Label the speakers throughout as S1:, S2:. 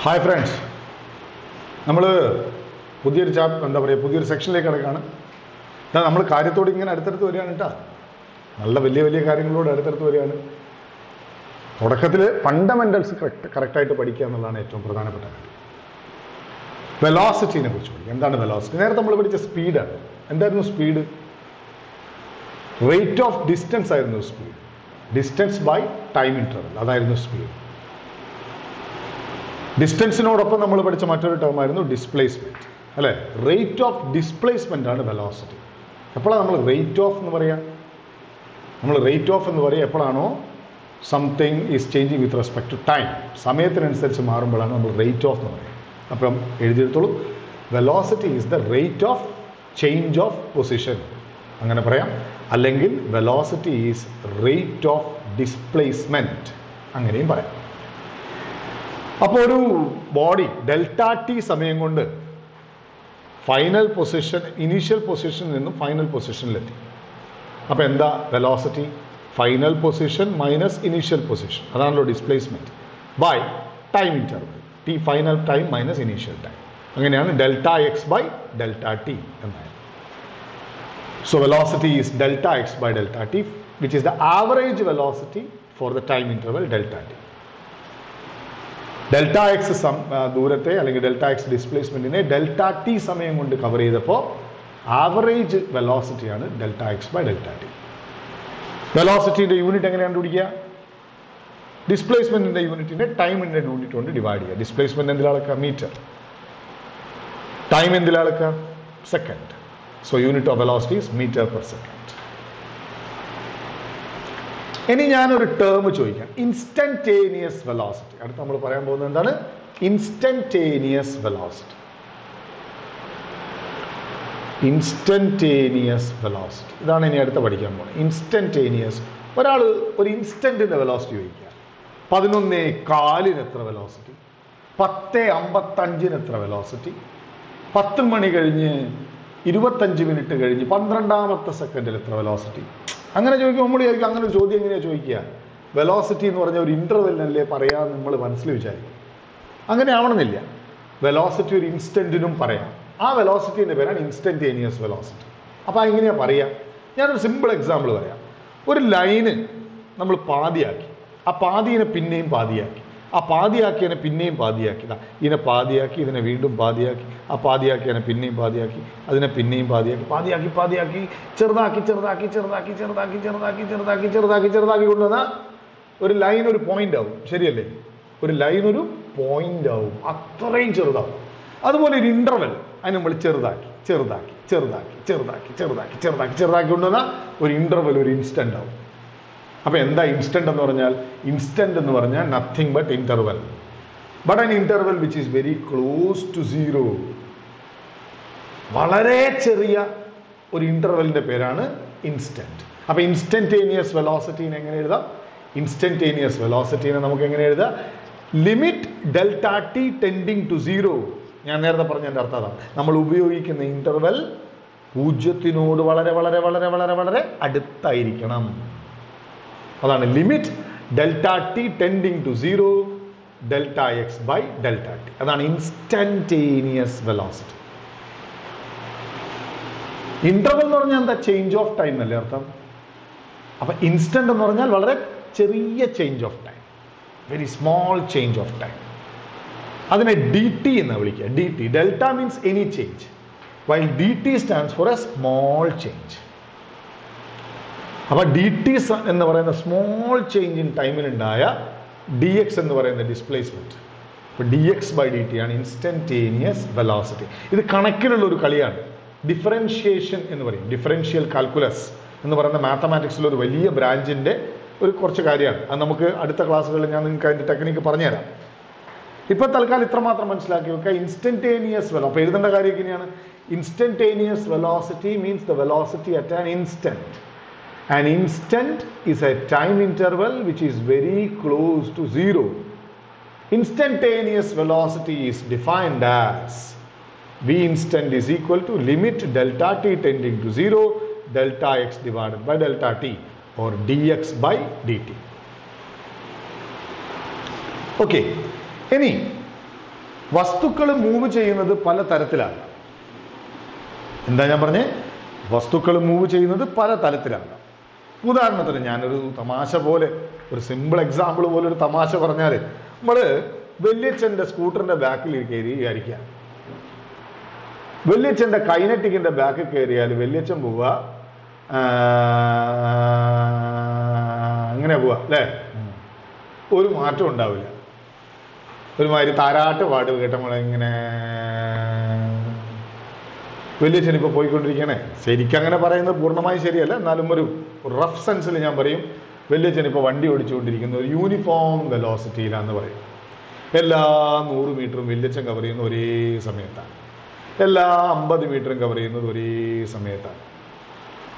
S1: Hi friends, നമ്മൾ പുതിയൊരു പുതിയൊരു സെക്ഷനിലേക്ക് കിടക്കുകയാണ്. നമ്മൾ കാര്യത്തോട് ഇങ്ങനെ അടുത്തടുത്ത് വരികയാണ് കേട്ടോ. നല്ല വലിയ വലിയ കാര്യങ്ങളോട് അടുത്തടുത്ത് വരികയാണ്. തുടക്കത്തിൽ ഫണ്ടമെന്റൽസ് കറക്റ്റായിട്ട് പഠിക്കുക എന്നുള്ളതാണ് ഏറ്റവും പ്രധാനപ്പെട്ട കാര്യം. വെലോസിറ്റിനെ കുറിച്ച് പഠിക്കുക. എന്താണ് വെലോസിറ്റി? നേരത്തെ നമ്മൾ പഠിച്ച സ്പീഡാണ്. എന്തായിരുന്നു സ്പീഡ്? റേറ്റ് ഓഫ് ഡിസ്റ്റൻസ് ആയിരുന്നു speed. Distance by time interval, അതായിരുന്നു സ്പീഡ്. ഡിസ്റ്റൻസിനോടൊപ്പം നമ്മൾ പഠിച്ച മറ്റൊരു ടേം ആയിരുന്നു ഡിസ്പ്ലേസ്മെന്റ്, അല്ലെ? റേറ്റ് ഓഫ് ഡിസ്പ്ലേസ്മെന്റ് ആണ് വെലോസിറ്റി. എപ്പോഴാണ് നമ്മൾ റേറ്റ് ഓഫ് എന്ന് പറയാ? നമ്മൾ റേറ്റ് ഓഫ് എന്ന് പറയുക എപ്പോഴാണോ something is changing with respect to time, സമയത്തിനനുസരിച്ച് മാറുമ്പോഴാണ് നമ്മൾ റേറ്റ് ഓഫ് എന്ന് പറയുക. അപ്പം എഴുതിയെടുത്തോളൂ, velocity is the rate of change of position, അങ്ങനെ പറയാം. അല്ലെങ്കിൽ velocity is rate of displacement, അങ്ങനെയും പറയാം. അപ്പോൾ ഒരു ബോഡി ഡെൽറ്റ ടി സമയം കൊണ്ട് ഫൈനൽ പൊസിഷൻ, ഇനീഷ്യൽ പൊസിഷനിൽ നിന്നും ഫൈനൽ പൊസിഷനിലെത്തി. അപ്പോൾ എന്താ velocity? Final position minus initial position, അതാണല്ലോ displacement, by time interval T, final time minus initial time. അങ്ങനെയാണ് delta X by delta T എന്നായത്. So velocity is delta x by delta t, which is the average velocity for the time interval delta t. Delta X ദൂരത്തെ അല്ലെങ്കിൽ delta X ഡിസ്പ്ലേസ്മെന്റിനെ delta T സമയം കൊണ്ട് cover ചെയ്തപ്പോൾ average വെലോസിറ്റിയാണ് delta X by delta T. വെലോസിറ്റിന്റെ unit എങ്ങനെ കണ്ടുപിടിക്കുക? ഡിസ്പ്ലേസ്മെന്റിന്റെ യൂണിറ്റിനെ ടൈമിന്റെ യൂണിറ്റ് കൊണ്ട് ഡിവൈഡ് ചെയ്യുക. ഡിസ്പ്ലേസ്മെന്റ് എന്തിലളക്കുക? മീറ്റർ. ടൈം എന്തിലളക്കുക? Second. So unit of velocity is meter per second. ഇനി ഞാനൊരു ടേം ചോദിക്കാം, ഇൻസ്റ്റന്റേനിയസ് വെലോസിറ്റി. അടുത്ത് നമ്മൾ പറയാൻ പോകുന്നത് എന്താണ്? Instantaneous velocity. ഇൻസ്റ്റന്റേനിയസ് വെലോസിറ്റി, ഇതാണ് ഇനി അടുത്ത് പഠിക്കാൻ പോകുന്നത്. ഇൻസ്റ്റന്റേനിയസ്. ഒരാൾ ഒരു ഇൻസ്റ്റന്റിന്റെ വെലോസിറ്റി ചോദിക്കുക. 11:15 എത്ര വെലോസിറ്റി? 10:55 എത്ര വെലോസിറ്റി? 10 മണി കഴിഞ്ഞ് 25 മിനിറ്റ് കഴിഞ്ഞ് 12ാമത്തെ സെക്കൻഡിൽ എത്ര വെലോസിറ്റി? അങ്ങനെ ചോദിക്കുമ്പോൾ നമ്മൾ ചോദിക്കും, അങ്ങനെ ഒരു ചോദ്യം എങ്ങനെയാണ് ചോദിക്കുക? വെലോസിറ്റി എന്ന് പറഞ്ഞ ഒരു ഇന്റർവെലിനല്ലേ പറയാൻ നമ്മൾ മനസ്സിൽ വിചാരിക്കും. അങ്ങനെ ആവണമെന്നില്ല. വെലോസിറ്റി ഒരു ഇൻസ്റ്റന്റിനും പറയാം. ആ വെലോസിറ്റിന്റെ പേരാണ് ഇൻസ്റ്റന്റേനിയസ് വെലോസിറ്റി. അപ്പോൾ എങ്ങനെയാ പറയാ? ഞാനൊരു സിമ്പിൾ എക്സാമ്പിൾ പറയാം. ഒരു ലൈന് നമ്മൾ പാതിയാക്കി, ആ പാതിയെ പിന്നെയും പാതിയാക്കി, ആ പാതിയാക്കിയതിനെ പിന്നെയും പാതിയാക്കി, ഇതിനെ പാതിയാക്കി, ഇതിനെ വീണ്ടും പാതിയാക്കി, ആ പാതിയാക്കിയതിനെ പിന്നെയും പാതിയാക്കി, അതിനെ പിന്നെയും പാതിയാക്കി, പാതിയാക്കി പാതിയാക്കി ചെറുതാക്കി ചെറുതാക്കി ചെറുതാക്കി ചെറുതാക്കി ചെറുതാക്കി ചെറുതാക്കി ചെറുതാക്കി ചെറുതാക്കി കൊണ്ടുവന്നാൽ ഒരു ലൈൻ ഒരു പോയിന്റ് ആവും. ശരിയല്ലേ? ഒരു ലൈൻ ഒരു പോയിന്റ് ആവും, അത്രയും ചെറുതാവും. അതുപോലെ ഒരു ഇന്റർവെൽ, അതിന് നമ്മൾ ചെറുതാക്കി ചെറുതാക്കി ചെറുതാക്കി ചെറുതാക്കി ചെറുതാക്കി ചെറുതാക്കി ചെറുതാക്കി കൊണ്ടുവന്നാൽ ഒരു ഇന്റർവെൽ, ഒരു ഇൻസ്റ്റന്റ് ആവും. അപ്പൊ എന്താ ഇൻസ്റ്റന്റ് എന്ന് പറഞ്ഞാൽ? ഇൻസ്റ്റന്റ് എന്ന് പറഞ്ഞാൽ nothing but interval, but an interval which is very close to zero. വളരെ ചെറിയ ഒരു ഇന്റർവെലിന്റെ പേരാണ് ഇൻസ്റ്റന്റ്. അപ്പൊ ഇൻസ്റ്റന്റേനിയസ് വെലോസിറ്റിനെ എങ്ങനെ എഴുതാം? ഇൻസ്റ്റന്റേനിയസ് വെലോസിറ്റിനെ നമുക്ക് എങ്ങനെ എഴുതാം? Limit delta T tending to zero. ഞാൻ നേരത്തെ പറഞ്ഞതിന്റെ അർത്ഥം അതാണ്. നമ്മൾ ഉപയോഗിക്കുന്ന ഇന്റർവെൽ 0 വളരെ വളരെ വളരെ വളരെ വളരെ അടുത്തായിരിക്കണം. അതാണ് limit delta T tending to zero delta X by delta T. അതാണ് ഇൻസ്റ്റന്റേനിയസ് വെലോസിറ്റി. ഇന്റർവെൽ എന്ന് പറഞ്ഞാൽ എന്താ? ചേഞ്ച് ഓഫ് ടൈം അല്ലേ അർത്ഥം? അപ്പൊ ഇൻസ്റ്റന്റ് എന്ന് പറഞ്ഞാൽ വളരെ ചെറിയ change of time, very small change of time. അതിനെ ഡി ടി എന്ന് വിളിക്കുക. D T, delta means any change, while D T stands for a small change. അപ്പൊ ഡി ടി എന്ന് പറയുന്ന സ്മോൾ ചേഞ്ച് ഇൻ ടൈമിലുണ്ടായ ഡി എക്സ് എന്ന് പറയുന്ന displacement. അപ്പൊ D X by D T ആണ് ഇൻസ്റ്റന്റേനിയസ് വെലോസിറ്റി. ഇത് കണക്കിലുള്ള ഒരു കളിയാണ്. ഡിഫറൻഷിയേഷൻ എന്ന് പറയും. ഡിഫറൻഷ്യൽ കാൽക്കുലസ് എന്ന് പറയുന്ന മാത്തമാറ്റിക്സിലെ ഒരു വലിയ ബ്രാഞ്ചിന്റെ ഒരു കുറച്ച് കാര്യമാണ്. അത് നമുക്ക് അടുത്ത ക്ലാസ്സുകളിൽ ഞാൻ നിങ്ങൾക്ക് അതിന്റെ ടെക്നിക്ക് പറഞ്ഞുതരാം. ഇപ്പൊ തൽക്കാലം ഇത്ര മാത്രം മനസ്സിലാക്കി വെക്കുക. ഇൻസ്റ്റന്റേനിയസ് വെലോ, അപ്പൊ എഴുതേണ്ട കാര്യം എങ്ങനെയാണ്? Instantaneous velocity means the velocity at an instant. An instant is a time interval which is very close to zero. Instantaneous velocity is defined as v instant is equal to limit delta t tending to zero delta x divided by delta t or dx by dt. Okay. ഇനി വസ്തുക്കൾ move ചെയ്യുന്നത് പല തരത്തിലാണ്. എന്താ ഞാൻ പറഞ്ഞേ? വസ്തുക്കൾ move ചെയ്യുന്നത് പല തലത്തിലാണ്. ഉദാഹരണത്തിന് ഞാനൊരു തമാശ പോലെ, ഒരു സിമ്പിൾ എക്സാമ്പിൾ പോലെ ഒരു തമാശ പറഞ്ഞാൽ, നമ്മൾ വല്യച്ഛൻ്റെ സ്കൂട്ടറിന്റെ ബാക്കിൽ കയറി വിചാരിക്കുക. വല്യച്ഛൻ്റെ കൈനറ്റിക്കിന്റെ ബാക്കിൽ കയറിയാൽ വല്യച്ഛൻ പോവുക അങ്ങനെ പോവുക അല്ലേ? ഒരു മാറ്റം ഉണ്ടാവില്ല. ഒരുമാതിരി താരാട്ട് പാട് കേട്ട ഇങ്ങനെ വല്യച്ഛൻ ഇപ്പോൾ പോയിക്കൊണ്ടിരിക്കണേ. ശരിക്കും അങ്ങനെ പറയുന്നത് പൂർണ്ണമായി ശരിയല്ല, എന്നാലും ഒരു റഫ് സെൻസിൽ ഞാൻ പറയും, വല്യച്ഛൻ ഇപ്പോൾ വണ്ടി ഓടിച്ചുകൊണ്ടിരിക്കുന്ന ഒരു യൂണിഫോം വെലോസിറ്റിയിലാന്ന് പറയും. എല്ലാ 100 മീറ്ററും വല്യച്ഛൻ കവർ ചെയ്യുന്ന ഒരേ സമയത്താണ്, എല്ലാ 50 മീറ്ററും കവർ ചെയ്യുന്നത് ഒരേ സമയത്താണ്.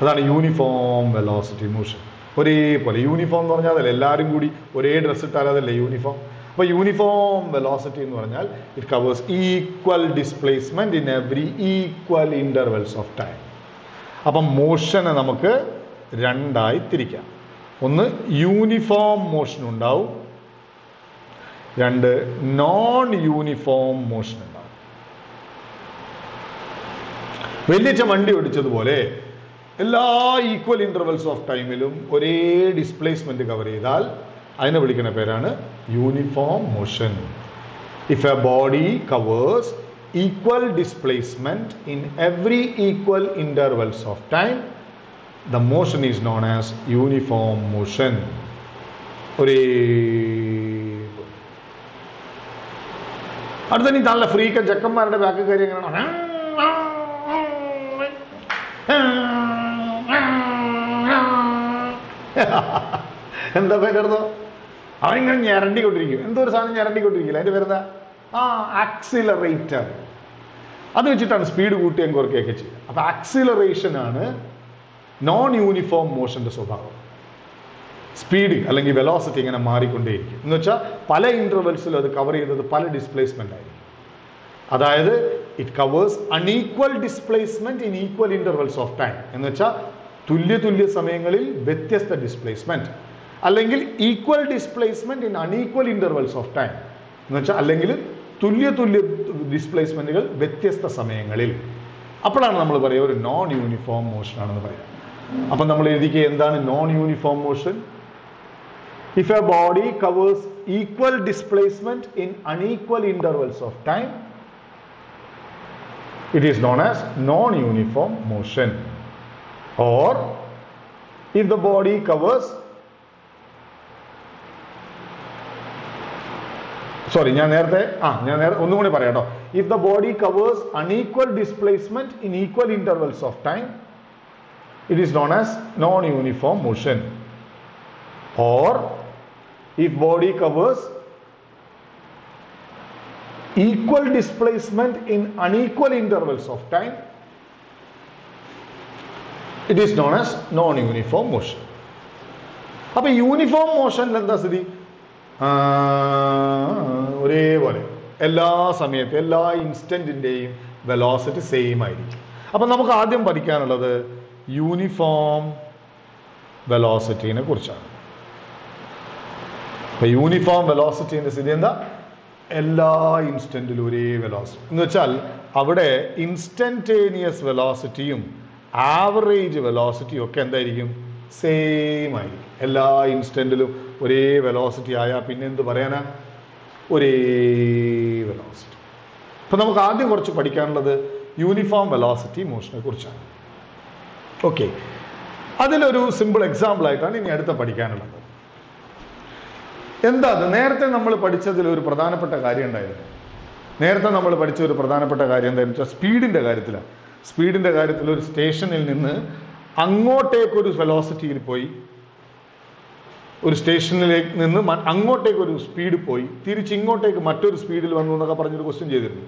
S1: അതാണ് യൂണിഫോം വെലോസിറ്റി മോഷൻ. ഒരേപോലെ യൂണിഫോം എന്ന് പറഞ്ഞാൽ അതല്ല, എല്ലാവരും കൂടി ഒരേ ഡ്രസ്സ് ഇട്ടാൽ അതല്ലേ യൂണിഫോം. അപ്പോൾ യൂണിഫോം വെലോസിറ്റി എന്ന് പറഞ്ഞാൽ it covers equal displacement in every equal intervals of time. അപ്പം മോഷനെ നമുക്ക് രണ്ടായി തിരിക്കാം. ഒന്ന് യൂണിഫോം മോഷൻ ഉണ്ടാവും, രണ്ട് നോൺ യൂണിഫോം മോഷൻ ഉണ്ടാവും. വല്യച്ഛ വണ്ടി ഓടിച്ചതുപോലെ എല്ലാ ഈക്വൽ ഇന്റർവെൽസ് ഓഫ് ടൈമിലും ഒരേ ഡിസ്പ്ലേസ്മെന്റ് കവർ ചെയ്താൽ അതിനെ വിളിക്കുന്ന പേരാണ് uniform motion. If A body covers equal displacement in every equal intervals of time, the motion is known as uniform motion. ഒരേ അടുത്ത നീ നല്ല ഫ്രീക്കൻ ചെക്കന്മാരുടെ ബാക്ക് കയറി എങ്ങനെയാണ് എന്താ പേരെടുത്തോ? അവനിങ്ങനെ ഞരണ്ടിക്കൊണ്ടിരിക്കും. എന്തോ ഒരു സാധനം ഞരണ്ടിക്കൊണ്ടിരിക്കില്ല, അതിന്റെ പേരെന്താ? ആക്സിലറേറ്റർ. അത് വെച്ചിട്ടാണ് സ്പീഡ് കൂട്ടുകയും കുറയ്ക്കുകയൊക്കെ ചെയ്യുക. അപ്പൊ ആക്സിലറേഷൻ ആണ് നോൺ യൂണിഫോം മോഷന്റെ സ്വഭാവം. സ്പീഡ് അല്ലെങ്കിൽ വെലോസിറ്റി ഇങ്ങനെ മാറിക്കൊണ്ടേയിരിക്കും. എന്ന് വെച്ചാൽ പല ഇന്റർവെൽസിലും അത് കവർ ചെയ്യുന്നത് പല ഡിസ്പ്ലേസ്മെന്റ് ആയിരിക്കും. അതായത് it covers unequal displacement in equal intervals of time. എന്ന് വെച്ചാൽ തുല്യ സമയങ്ങളിൽ വ്യത്യസ്ത ഡിസ്പ്ലേസ്മെന്റ്, അല്ലെങ്കിൽ equal displacement in unequal intervals of time. എന്ന് വെച്ചാൽ അല്ലെങ്കിൽ തുല്യ ഡിസ്പ്ലേസ്മെന്റുകൾ വ്യത്യസ്ത സമയങ്ങളിൽ. അപ്പോഴാണ് നമ്മൾ പറയുക ഒരു നോൺ യൂണിഫോം മോഷൻ ആണെന്ന് പറയാം. അപ്പൊ നമ്മൾ എഴുതിക്കുക എന്താണ് non uniform motion? If A body covers equal displacement in unequal intervals of time, it is known as non-uniform motion. Or if the body covers, ഞാൻ നേരത്തെ ഒന്നും കൂടി പറയാം കേട്ടോ. If the body covers unequal displacement in equal intervals of time, it is known as non-uniform motion. Or if body covers equal displacement in unequal intervals of time, it is known as non-uniform motion. അപ്പൊ uniform മോഷനിൽ എന്താ സ്ഥിതി? ഒരേപോലെ എല്ലാ സമയത്തും എല്ലാ ഇൻസ്റ്റന്റിന്റെയും velocity same ആയിരിക്കും. അപ്പൊ നമുക്ക് ആദ്യം പഠിക്കാനുള്ളത് യൂണിഫോം വെലോസിറ്റിനെ കുറിച്ചാണ്. അപ്പൊ യൂണിഫോം വെലോസിറ്റിന്റെ സ്ഥിതി എന്താ? എല്ലാ ഇൻസ്റ്റന്റിലും ഒരേ വെലോസിറ്റി. എന്ന് വെച്ചാൽ അവിടെ ഇൻസ്റ്റന്റേനിയസ് വെലോസിറ്റിയും ആവറേജ് വെലോസിറ്റിയും ഒക്കെ എന്തായിരിക്കും? സെയിം ആയിരിക്കും. എല്ലാ ഇൻസ്റ്റന്റിലും ഒരേ വെലോസിറ്റി ആയാൽ പിന്നെ എന്ത് പറയാനാ? ഒരേ വെലോസിറ്റി. അപ്പൊ നമുക്ക് ആദ്യം കുറച്ച് പഠിക്കാനുള്ളത് യൂണിഫോം വെലോസിറ്റി മോഷനെ കുറിച്ചാണ്. ഓക്കെ, അതിലൊരു സിമ്പിൾ എക്സാമ്പിൾ ആയിട്ടാണ് ഇനി അടുത്ത പഠിക്കാനുള്ളത്. എന്താ അത്? നേരത്തെ നമ്മൾ പഠിച്ചതിൽ ഒരു പ്രധാനപ്പെട്ട കാര്യം ഉണ്ടായിരുന്നു. നേരത്തെ നമ്മൾ പഠിച്ച ഒരു പ്രധാനപ്പെട്ട കാര്യം എന്താണെന്ന് വെച്ചാൽ സ്പീഡിന്റെ കാര്യത്തിലാണ്. സ്പീഡിന്റെ കാര്യത്തിൽ ഒരു സ്റ്റേഷനിൽ നിന്ന് അങ്ങോട്ടേക്കൊരു വെലോസിറ്റിയിൽ പോയി, ഒരു സ്റ്റേഷനിലേക്ക് നിന്ന് അങ്ങോട്ടേക്ക് ഒരു സ്പീഡ് പോയി, തിരിച്ച് ഇങ്ങോട്ടേക്ക് മറ്റൊരു സ്പീഡിൽ വന്നു എന്നൊക്കെ പറഞ്ഞൊരു ക്വസ്റ്റ്യൻ ചെയ്തിരുന്നു.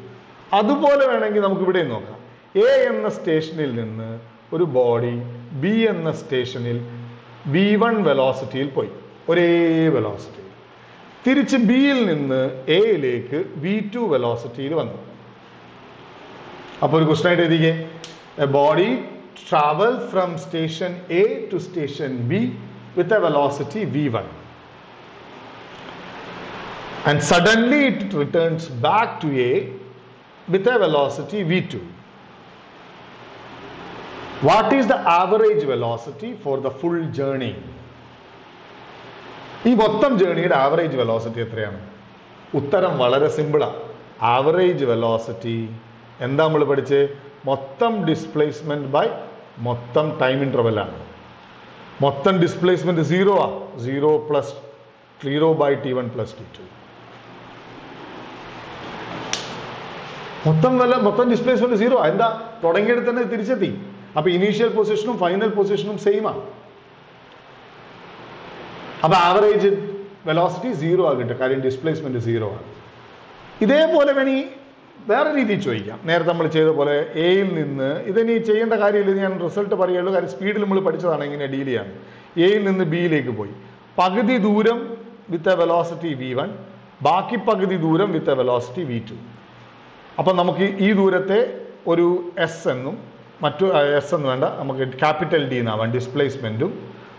S1: അതുപോലെ വേണമെങ്കിൽ നമുക്ക് ഇവിടെ നോക്കാം. എ എന്ന സ്റ്റേഷനിൽ നിന്ന് ഒരു ബോഡി ബി എന്ന സ്റ്റേഷനിൽ v1 വെലോസിറ്റിയിൽ പോയി, ഒരേ വെലോസിറ്റി. തിരിച്ച് ബിയിൽ നിന്ന് എയിലേക്ക് v2 വെലോസിറ്റിയിൽ വന്നു. അപ്പൊ ഒരു ക്വസ്റ്റൻ ആയിട്ട് എഴുതിക്കേ, a body travel from station A to station B with a velocity v1 and suddenly it returns back to A with a velocity v2. What is the average velocity for the full journey? ഈ മൊത്തം ജേണിയുടെ average velocity എത്രയാണ്? ഉത്തരം വളരെ സിമ്പിളാണ്. Average velocity എന്താ നമ്മൾ പഠിച്ച്? മൊത്തം ഡിസ്പ്ലേസ്മെന്റ് ബൈ മൊത്തം ടൈം ഇന്റർവെൽ ആണ്. മൊത്തം ഡിസ്പ്ലേസ്മെന്റ് 0 ആ. 0 plus 0 by t1 plus t2. മൊത്തം ഡിസ്പ്ലേസ്മെന്റ് 0 ആ. എന്താ? തുടങ്ങിയെടുത്ത് തന്നെ തിരിച്ചെത്തി. അപ്പൊ ഇനീഷ്യൽ പൊസിഷനും ഫൈനൽ പൊസിഷനും സെയിം ആണ്. അപ്പൊ ആവറേജ് വെലോസിറ്റി 0 ആകട്ടെ, കാര്യം ഡിസ്പ്ലേസ്മെന്റ് 0 ആണ്. ഇതേപോലെ വേറെ രീതിയിൽ ചോദിക്കാം. നേരത്തെ നമ്മൾ ചെയ്ത പോലെ എയിൽ നിന്ന്, ഇതിനി ചെയ്യേണ്ട കാര്യമില്ല, ഞാൻ റിസൾട്ട് പറയുള്ളൂ, കാര്യം സ്പീഡിൽ നമ്മൾ പഠിച്ചതാണ് എങ്ങനെ ഡീൽ ചെയ്യാൻ. എയിൽ നിന്ന് ബിയിലേക്ക് പോയി, പകുതി ദൂരം വിത്ത് എ വെലോസിറ്റി v1, ബാക്കി പകുതി ദൂരം വിത്ത് എ വെലോസിറ്റി v2. അപ്പം നമുക്ക് ഈ ദൂരത്തെ ഒരു എസ് എന്നും മറ്റു എസ് എന്ന് വേണ്ട, നമുക്ക് ക്യാപിറ്റൽ ഡി എന്നാവാം ഡിസ്പ്ലേസ്മെന്റും,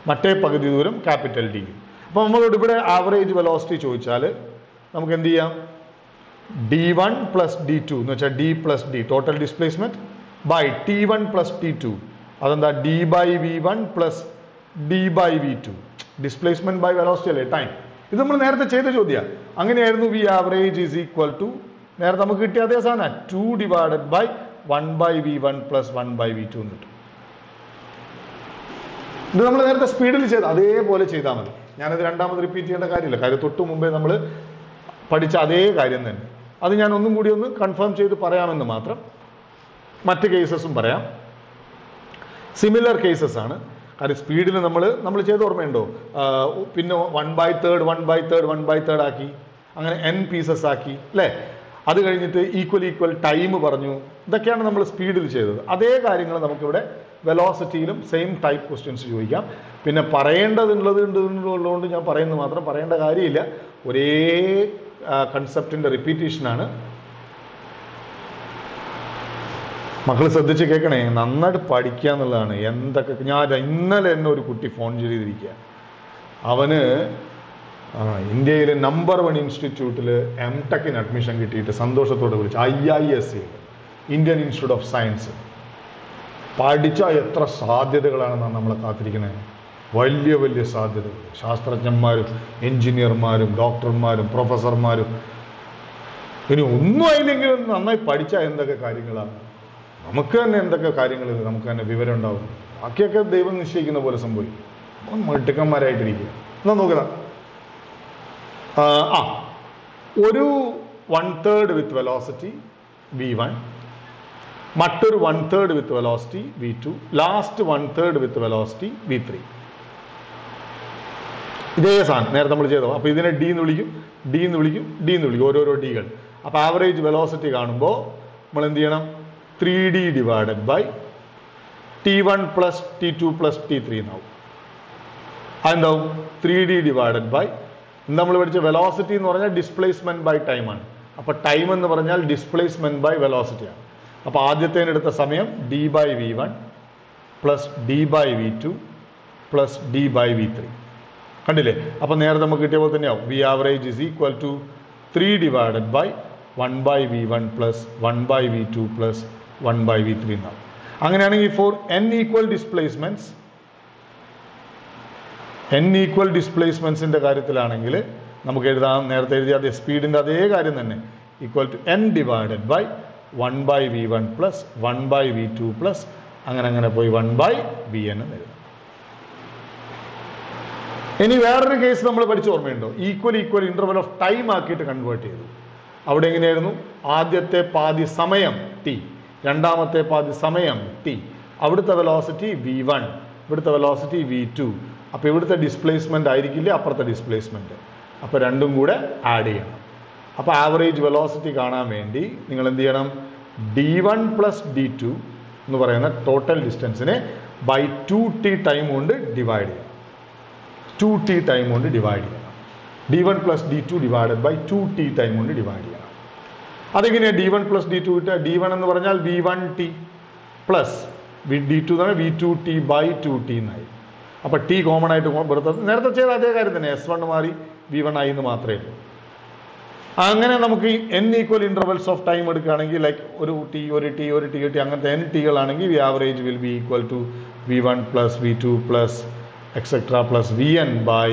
S1: മറ്റേ പകുതി ദൂരം ക്യാപിറ്റൽ ഡിയും. അപ്പോൾ നമ്മളോട് ഇവിടെ ആവറേജ് വെലോസിറ്റി ചോദിച്ചാൽ നമുക്ക് എന്ത് ചെയ്യാം? d1 പ്ലസ് d2 എന്ന് വെച്ചാൽ d plus d total displacement by t1 plus t2. അതെന്താ? d by v1 plus d by v2. Displacement by velocity അല്ലേ, ടൈം. ഇത് നമ്മൾ നേരത്തെ ചെയ്ത ചോദ്യമാണ്. അങ്ങനെയായിരുന്നു V average is equal to, നേരത്തെ നമുക്ക് കിട്ടിയ അതേ സാധനം 2 divided by 1 by v1 plus 1 by v2 എന്ന് കിട്ടും. ഇത് നമ്മൾ നേരത്തെ സ്പീഡിൽ ചെയ്ത് അതേപോലെ ചെയ്താൽ മതി. ഞാനത് രണ്ടാമത് റിപ്പീറ്റ് ചെയ്യേണ്ട കാര്യമില്ല, കാര്യം തൊട്ട് മുമ്പേ നമ്മൾ പഠിച്ച അതേ കാര്യം തന്നെ. അത് ഞാൻ ഒന്നും കൂടി ഒന്ന് കൺഫേം ചെയ്ത് പറയാമെന്ന് മാത്രം. മറ്റ് കേസസും പറയാം, സിമിലർ കേസസ് ആണ്. കാര്യം സ്പീഡിൽ നമ്മൾ ചെയ്ത് ഓർമ്മയുണ്ടോ? പിന്നെ 1/3 1/3 1/3 ആക്കി, അങ്ങനെ n പീസസ് ആക്കി അല്ലേ? അത് കഴിഞ്ഞിട്ട് ഈക്വൽ ടൈം പറഞ്ഞു. ഇതൊക്കെയാണ് നമ്മൾ സ്പീഡിൽ ചെയ്തത്. അതേ കാര്യങ്ങൾ നമുക്കിവിടെ വെലോസിറ്റിയിലും സെയിം ടൈപ്പ് ക്വസ്റ്റ്യൻസ് ചോദിക്കാം. പിന്നെ പറയേണ്ടതുള്ളതുകൊണ്ട് ഞാൻ പറയുന്നത് മാത്രം, പറയേണ്ട കാര്യമില്ല. ഒരേ കൺസെപ്റ്റിന്റെ റിപ്പീറ്റേഷനാണ്. മക്കൾ ശ്രദ്ധിച്ച് കേൾക്കണേ, നന്നായിട്ട് പഠിക്കുക എന്നുള്ളതാണ്. എന്തൊക്കെ ഞാൻ ഇന്നലെ എന്നെ ഒരു കുട്ടി ഫോൺ ചെയ്തിരിക്കുക. അവന് ഇന്ത്യയിലെ നമ്പർ 1 ഇൻസ്റ്റിറ്റ്യൂട്ടിൽ M.Tech അഡ്മിഷൻ കിട്ടിയിട്ട് സന്തോഷത്തോടെ വിളിച്ചു. IISc, Indian institute of science. പഠിച്ചാൽ എത്ര സാധ്യതകളാണെന്നാണ് നമ്മളെ കാത്തിരിക്കുന്നത്. വലിയ വലിയ സാധ്യതകൾ. ശാസ്ത്രജ്ഞന്മാരും എഞ്ചിനീയർമാരും ഡോക്ടർമാരും പ്രൊഫസർമാരും. ഇനി ഒന്നും ആയില്ലെങ്കിലും നന്നായി പഠിച്ചാൽ എന്തൊക്കെ കാര്യങ്ങളാണ്. നമുക്ക് തന്നെ എന്തൊക്കെ കാര്യങ്ങൾ നമുക്ക് തന്നെ വിവരം ഉണ്ടാവും. ബാക്കിയൊക്കെ ദൈവം നിശ്ചയിക്കുന്ന പോലെ സംഭവിക്കും. മിടുക്കന്മാരായിട്ടിരിക്കുക. എന്നാ നോക്കുക, ഒരു 1/3 വിത്ത് വെലോസിറ്റി v1, മറ്റൊരു 1/3 വിത്ത് വെലോസിറ്റി v2, ലാസ്റ്റ് 1/3 വിത്ത് വെലോസിറ്റി v3. ഇതേ സാധനം നേരത്തെ നമ്മൾ ചെയ്തോ. അപ്പോൾ ഇതിനെ d എന്ന് വിളിക്കും, d എന്ന് വിളിക്കും, d എന്ന് വിളിക്കും, ഓരോരോ ഡികൾ. അപ്പോൾ ആവറേജ് വെലോസിറ്റി കാണുമ്പോൾ നമ്മൾ എന്ത് ചെയ്യണം? 3d divided by t1 plus t2 plus t3 എന്നാവും. അതെന്താവും? 3d ഡിവൈഡഡ് ബൈ, നമ്മൾ പഠിച്ച വെലോസിറ്റി എന്ന് പറഞ്ഞാൽ ഡിസ്പ്ലേസ്മെന്റ് ബൈ ടൈമാണ്. അപ്പോൾ ടൈം എന്ന് പറഞ്ഞാൽ ഡിസ്പ്ലേസ്മെന്റ് ബൈ വെലോസിറ്റിയാണ്. അപ്പോൾ ആദ്യത്തേനെടുത്ത സമയം d by v1 plus d by v2 plus d by v3. കണ്ടില്ലേ? അപ്പോൾ നേരത്തെ നമുക്ക് കിട്ടിയ പോലെ തന്നെയാവും. V average is equal to 3 divided by 1 by v1 plus 1 by v2 plus 1 by v3 എന്നാവും. അങ്ങനെയാണെങ്കിൽ ഫോർ n ഈക്വൽ ഡിസ്പ്ലേസ്മെന്റ്സിന്റെ കാര്യത്തിലാണെങ്കിൽ നമുക്ക് എഴുതാം, നേരത്തെ എഴുതിയ അതേ സ്പീഡിന്റെ അതേ കാര്യം തന്നെ, equal to n divided by 1 by v1 plus 1 by v2 plus അങ്ങനെ പോയി 1 ബൈ vn എന്ന് എഴുതാം. ഇനി വേറൊരു കേസ് നമ്മൾ പഠിച്ച ഓർമ്മയുണ്ടോ? ഈക്വൽ ഇന്റർവൽ ഓഫ് ടൈം ആക്കിയിട്ട് കൺവേർട്ട് ചെയ്തു. അവിടെ എങ്ങനെയായിരുന്നു? ആദ്യത്തെ പാതി സമയം t, രണ്ടാമത്തെ പാതി സമയം t. അവിടുത്തെ വെലോസിറ്റി v1, ഇവിടുത്തെ വെലോസിറ്റി v2. അപ്പോൾ ഇവിടുത്തെ ഡിസ്പ്ലേസ്മെന്റ് ആയിരിക്കില്ല അപ്പുറത്തെ ഡിസ്പ്ലേസ്മെന്റ്. അപ്പോൾ രണ്ടും കൂടെ ആഡ് ചെയ്യണം. അപ്പോൾ ആവറേജ് വെലോസിറ്റി കാണാൻ വേണ്ടി നിങ്ങൾ എന്ത് ചെയ്യണം? d1 പ്ലസ് d2 എന്ന് പറയുന്ന ടോട്ടൽ ഡിസ്റ്റൻസിനെ ബൈ 2t ടൈം കൊണ്ട് ഡിവൈഡ് ചെയ്യണം. 2t ടൈം കൊണ്ട് ഡിവൈഡ് ചെയ്യണം. d1 plus d2 divided by 2t time കൊണ്ട് ഡിവൈഡ് ചെയ്യണം. അതെങ്ങനെയാണ് d1 പ്ലസ് d2 കിട്ടുക? d1 എന്ന് പറഞ്ഞാൽ v1t പ്ലസ് d2 എന്ന് പറഞ്ഞാൽ v2t ബൈ 2t എന്നായി. അപ്പോൾ t കോമൺ ആയിട്ട് നേരത്തെ ചെയ്ത അതേ കാര്യം തന്നെ, s1 മാറി v1 ആയി എന്ന് മാത്രമേ ഉള്ളൂ. അങ്ങനെ നമുക്ക് n equal intervals of time എടുക്കുകയാണെങ്കിൽ ലൈക്ക് ഒരു ടി അങ്ങനത്തെ n ടികളാണെങ്കിൽ V average will be equal to v1 plus v2 plus etcetera plus vn by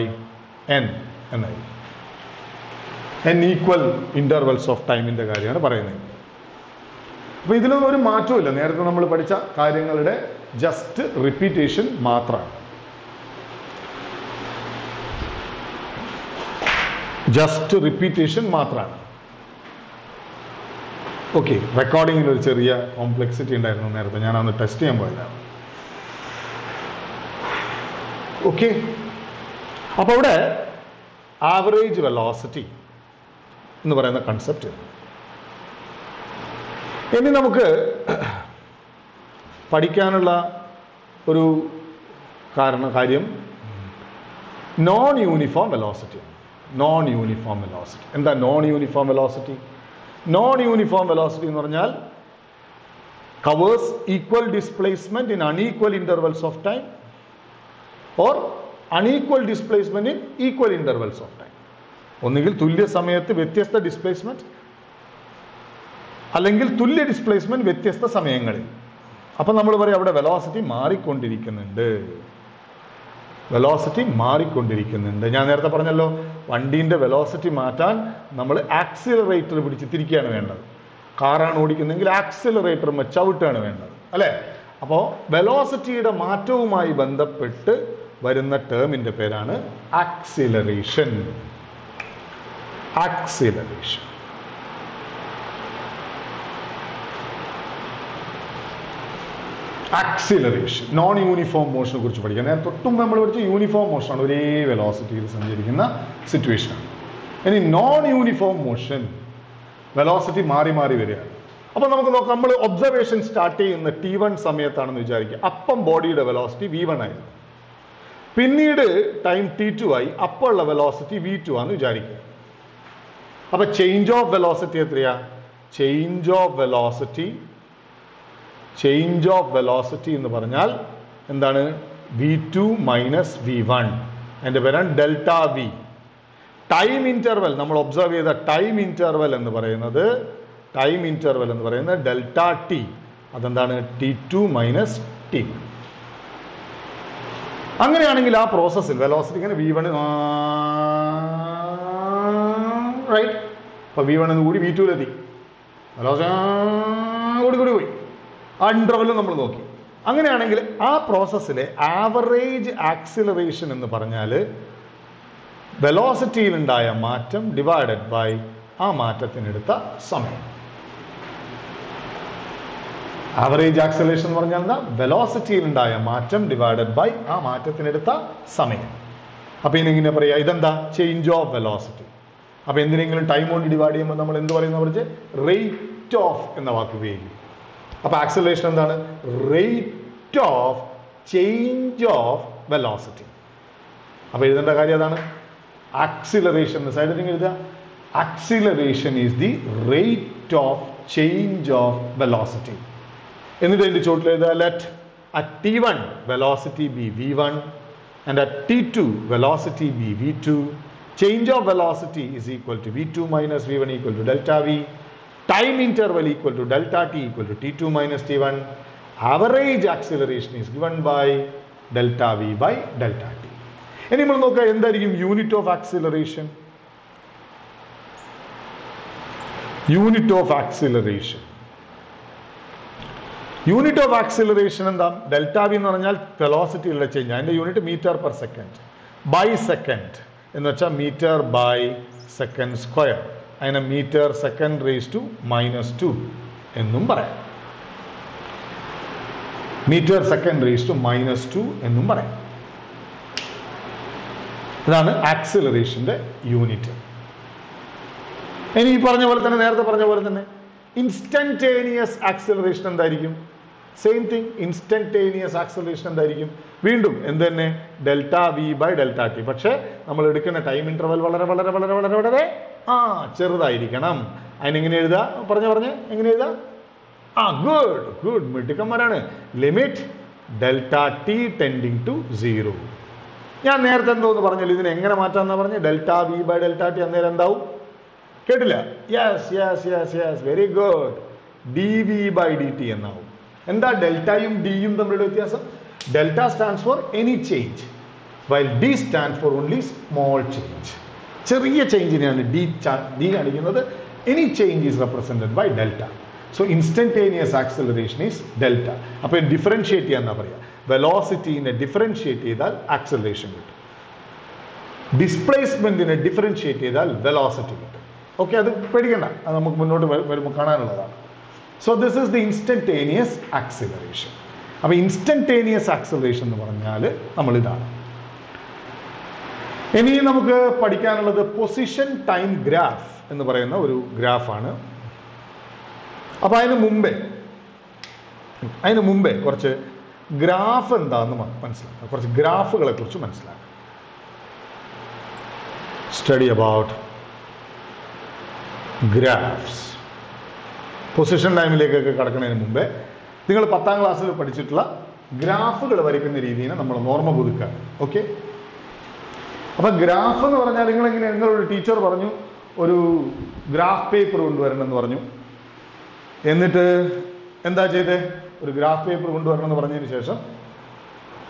S1: n എന്നായി. n ഈക്വൽ ഇൻ്റർവെൽസ് ഓഫ് ടൈമിൻ്റെ കാര്യമാണ് പറയുന്നത്. അപ്പോൾ ഇതിലൊന്നും ഒരു മാറ്റവും നേരത്തെ നമ്മൾ പഠിച്ച കാര്യങ്ങളുടെ ജസ്റ്റ് റിപ്പീറ്റേഷൻ മാത്രമാണ്. ജസ്റ്റ് റിപ്പീറ്റേഷൻ മാത്രമാണ്. ഓക്കെ, റെക്കോർഡിങ്ങിൽ ഒരു ചെറിയ കോംപ്ലക്സിറ്റി ഉണ്ടായിരുന്നു നേരത്തെ, ഞാൻ അന്ന് ടെസ്റ്റ് ചെയ്യാൻ പോയതാണ്. ഓക്കെ, അപ്പോൾ ഇവിടെ ആവറേജ് വെലോസിറ്റി എന്ന് പറയുന്ന കൺസെപ്റ്റ്. ഇനി നമുക്ക് പഠിക്കാനുള്ള ഒരു കാര്യം non uniform velocity. Non uniform velocity എന്താ? നോൺ യൂണിഫോം വെലോസിറ്റി എന്ന് പറഞ്ഞാൽ covers equal displacement in unequal intervals of time or unequal displacement in equal intervals of time. ഒന്നുകിൽ തുല്യ സമയത്ത് വ്യത്യസ്ത ഡിസ്പ്ലേസ്മെന്റ്, അല്ലെങ്കിൽ തുല്യ ഡിസ്പ്ലേസ്മെന്റ് വ്യത്യസ്ത സമയങ്ങളിൽ. അപ്പം നമ്മൾ പറയും അവിടെ വെലോസിറ്റി മാറിക്കൊണ്ടിരിക്കുന്നുണ്ട്. ഞാൻ നേരത്തെ പറഞ്ഞല്ലോ, വണ്ടീൻ്റെ വെലോസിറ്റി മാറ്റാൻ നമ്മൾ ആക്സിലറേറ്റർ പിടിച്ച് തിരിക്കുകയാണ് വേണ്ടത്. കാറാണ് ഓടിക്കുന്നതെങ്കിൽ ആക്സിലറേറ്റർ ചവിട്ടാണ് വേണ്ടത്, അല്ലേ? അപ്പോൾ വെലോസിറ്റിയുടെ മാറ്റവുമായി ബന്ധപ്പെട്ട് വരുന്ന ടേമിൻ്റെ പേരാണ് ആക്സിലറേഷൻ. ആക്സിലറേഷൻ നോൺ യൂണിഫോം മോഷനെ കുറിച്ച് പഠിക്കാം. ഞാൻ തൊട്ടും നമ്മൾ പഠിച്ച യൂണിഫോം മോഷനാണ്, ഒരേ വെലോസിറ്റിയിൽ സഞ്ചരിക്കുന്ന സിറ്റുവേഷനാണ്. ഇനി നോൺ യൂണിഫോം മോഷൻ, വെലോസിറ്റി മാറി വരികയാണ്. അപ്പം നമുക്ക് നോക്കാം, നമ്മൾ ഒബ്സർവേഷൻ സ്റ്റാർട്ട് ചെയ്യുന്ന T1 സമയത്താണെന്ന് വിചാരിക്കുക. അപ്പം ബോഡിയുടെ വെലോസിറ്റി v1 ആയിരുന്നു. പിന്നീട് ടൈം T2 ആയി, അപ്പോൾ ഉള്ള വെലോസിറ്റി v2 ആണെന്ന് വിചാരിക്കുക. അപ്പൊ ചേഞ്ച് ഓഫ് വെലോസിറ്റി എത്രയാ? ചേഞ്ച് ഓഫ് വെലോസിറ്റി എന്ന് പറഞ്ഞാൽ എന്താണ്? v2 minus v1. അതിന്റെ പേരാണ് ഡെൽറ്റ വി. ടൈം ഇന്റർവെൽ, നമ്മൾ ഒബ്സർവ് ചെയ്ത ടൈം ഇന്റർവെൽ എന്ന് പറയുന്നത് ഡെൽറ്റ ടി. അതെന്താണ്? T2 minus T1. അങ്ങനെയാണെങ്കിൽ ആ പ്രോസസ്സിൽ വെലോസിറ്റി ഇങ്ങനെ v1 റൈറ്റ്. അപ്പൊ v1 എന്ന് കൂടി v2ലെത്തി, വെലോസിറ്റി കൂടി പോയി. ആ ഇന്റർവെല്ലും നമ്മൾ നോക്കി. അങ്ങനെയാണെങ്കിൽ ആ പ്രോസസ്സിലെ ആവറേജ് ആക്സിലറേഷൻ എന്ന് പറഞ്ഞാൽ വെലോസിറ്റിയിൽ ഉണ്ടായ മാറ്റം ഡിവൈഡഡ് ബൈ ആ മാറ്റത്തിനെടുത്ത സമയം. ആവറേജ് ആക്സിലറേഷൻ എന്ന് പറഞ്ഞാൽ എന്താ? വെലോസിറ്റിയിൽ ഉണ്ടായ മാറ്റം ഡിവൈഡഡ് ബൈ ആ മാറ്റത്തിനെടുത്ത സമയം. അപ്പൊ ഇതെങ്ങനെ പറയാ? ഇതെന്താ? Change of velocity. അപ്പൊ എന്തിനെങ്കിലും ടൈം കൊണ്ട് ഡിവൈഡ് ചെയ്യുമ്പോൾ നമ്മൾ എന്ത് പറയുന്ന പറഞ്ഞ് റേറ്റ് ഓഫ് എന്ന വാക്ക് ഉപയോഗിക്കും. അപ്പൊ ആക്സിലറേഷൻ എന്താണ്? Rate of change of velocity. അപ്പൊ എഴുതേണ്ട കാര്യം അതാണ്. ആക്സിലറേഷൻ സൈഡിൽ എഴുതുക. Acceleration is the rate of change of velocity. എന്നിട്ട് അതിന്റെ ചോട്ടിൽ എഴുതുക, let at T1 velocity be v1 and at T2 velocity be v2. Change of velocity is equal to v2 minus v1 equal to delta v. Time interval equal to delta t equal to T2 minus T1. Average acceleration is given by delta v by delta t. ഇനി നമ്മൾ നോക്കാം എന്തായിരിക്കും unit of acceleration. Unit of acceleration എന്താ? Delta V എന്ന് പറഞ്ഞാൽ വെലോസിറ്റിയിലുള്ള change. അതിന്റെ unit meter per second by second എന്ന് വെച്ചാൽ മീറ്റർ ബൈ സെക്കൻഡ് സ്ക്വയർ. അതിനെ മീറ്റർ സെക്കൻഡ് റേസ് ടു -2 എന്നും പറയാം. മീറ്റർ സെക്കൻഡ് റേസ് ടു -2 എന്നും പറയാം. ഇതാണ് ആക്സിലറേഷന്റെ യൂണിറ്റ്. ഇനി ഈ പറഞ്ഞ പോലെ തന്നെ, നേരത്തെ പറഞ്ഞ പോലെ തന്നെ ഇൻസ്റ്റന്റേനിയസ് ആക്സിലറേഷൻ എന്തായിരിക്കും? Same thing. ഇൻസ്റ്റന്റേനിയസ് ആക്സിലറേഷൻ എന്തായിരിക്കും? വീണ്ടും എന്ത് തന്നെ? Delta V by delta T. പക്ഷെ നമ്മൾ എടുക്കുന്ന ടൈം ഇന്റർവൽ വളരെ വളരെ വളരെ വളരെ വളരെ ചെറുതായിരിക്കണം. അതിനെങ്ങനെ എഴുതുക? പറഞ്ഞ് എങ്ങനെ എഴുതുക? ഗുഡ് മിടുക്കന്മാരാണ്. Limit delta T tending to 0. ഞാൻ നേരത്തെ എന്തോന്ന് പറഞ്ഞല്ലോ, ഇതിനെ എങ്ങനെ മാറ്റാമെന്നാ പറഞ്ഞ്? Delta V by delta T. അന്നേരം എന്താവും? കേട്ടില്ല? Yes yes yes yes, very good. dv by dt എന്നാവും. എന്താ ഡെൽറ്റയും ഡിയും തമ്മിലുള്ള വ്യത്യാസം? Delta stands for any change, while D stand for only small change. ചെറിയ ചേഞ്ചിനെയാണ് ഡി കാണിക്കുന്നത്. Any change is represented by delta. So instantaneous acceleration is delta. അപ്പോൾ ഡിഫറൻഷിയേറ്റ് ചെയ്യാന്നാ പറയാ. വെലോസിറ്റിനെ ഡിഫറൻഷിയേറ്റ് ചെയ്താൽ ആക്സലറേഷൻ കിട്ടും, ഡിസ്പ്ലേസ്മെന്റിനെ ഡിഫറൻഷിയേറ്റ് ചെയ്താൽ വെലോസിറ്റി കിട്ടും. ഓക്കെ, അത് പേടിക്കണ്ട, അത് നമുക്ക് മുന്നോട്ട് വരുമ്പോൾ കാണാനുള്ളതാണ്. So this is the instantaneous acceleration. അപ്പൊ ഇൻസ്റ്റന്റേനിയസ് ആക്സിലറേഷൻ എന്ന് പറഞ്ഞാൽ നമ്മൾ ഇതാണ്. ഇനി നമുക്ക് പഠിക്കാനുള്ളത് പൊസിഷൻ ടൈം ഗ്രാഫ് എന്ന് പറയുന്ന ഒരു ഗ്രാഫാണ്. അപ്പൊ അതിന് മുമ്പേ കുറച്ച് ഗ്രാഫ് എന്താണെന്ന് മനസ്സിലാക്കാം, കുറച്ച് ഗ്രാഫുകളെ കുറിച്ച് മനസ്സിലാക്കാം. Study about graphs. പൊസിഷൻ ടൈമിലേക്കൊക്കെ കടക്കുന്നതിന് മുമ്പേ നിങ്ങൾ 10ാം ക്ലാസ്സിൽ പഠിച്ചിട്ടുള്ള ഗ്രാഫുകൾ വരയ്ക്കുന്ന രീതിയെ നമ്മൾ ഓർമ്മ പുതുക്കുക. ഓക്കെ, അപ്പൊ ഗ്രാഫ് എന്ന് പറഞ്ഞാൽ നിങ്ങളൊരു ടീച്ചർ പറഞ്ഞു ഒരു ഗ്രാഫ് പേപ്പർ കൊണ്ടുവരണം എന്ന് പറഞ്ഞു. എന്നിട്ട് എന്താ ചെയ്തേ? ഒരു ഗ്രാഫ് പേപ്പർ കൊണ്ടുവരണം എന്ന് പറഞ്ഞതിന് ശേഷം